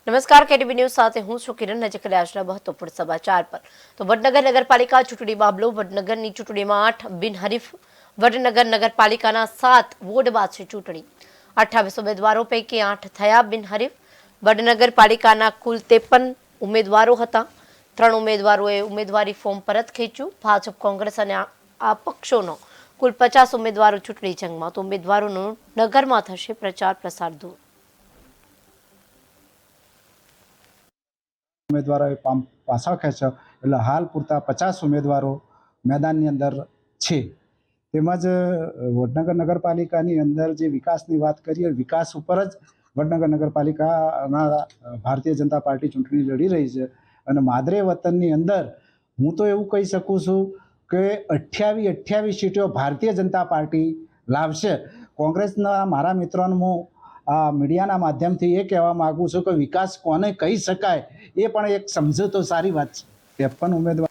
નમસ્કાર KTV news સાથે હું છું કિરણ નજર કરીએ આજના મહત્વપૂર્ણ સમાચાર પર તો વડનગર નગરપાલિકા ચૂંટણી મામલો વડનગરની ચૂંટણીમાં 8 બિનહરીફ વડનગર નગરપાલિકાના 7 વોર્ડ બાદ ચૂંટણી 28 ઉમેદવારો પૈકી 8 થયા બિનહરીફ વડનગરપાલિકાના કુલ 53 ઉમેદવારો હતા 3 ઉમેદવારોએ ઉમેદવારી ફોર્મ પરત ખેંચ્યું ભાજપ કોંગ્રેસ અને આ પક્ષોનો કુલ 50 ઉમેદવારો ચૂંટણી જંગમાં તો ઉમેદવારોનો નગરમાં થશે પ્રચાર પ્રસાર દૂર ઉમેદવારોએ પાછા ખેંચ્યો એટલે હાલ પૂરતા 50 ઉમેદવારો મેદાનની અંદર છે. તેમજ વડનગર નગરપાલિકાની અંદર જે વિકાસની વાત કરીએ, વિકાસ ઉપર જ વડનગર નગરપાલિકાના ભારતીય જનતા પાર્ટી ચૂંટણી લડી રહી છે. અને માદરે વતનની અંદર હું તો એવું કહી શકું છું કે 28 સીટો ભારતીય જનતા પાર્ટી લાવશે. કોંગ્રેસના મારા મિત્રોને હું મીડિયાના માધ્યમથી એ કહેવા માગું છું કે વિકાસ કોને કહી શકાય એ પણ એક સમજો તો સારી વાત છે. 53 ઉમેદવાર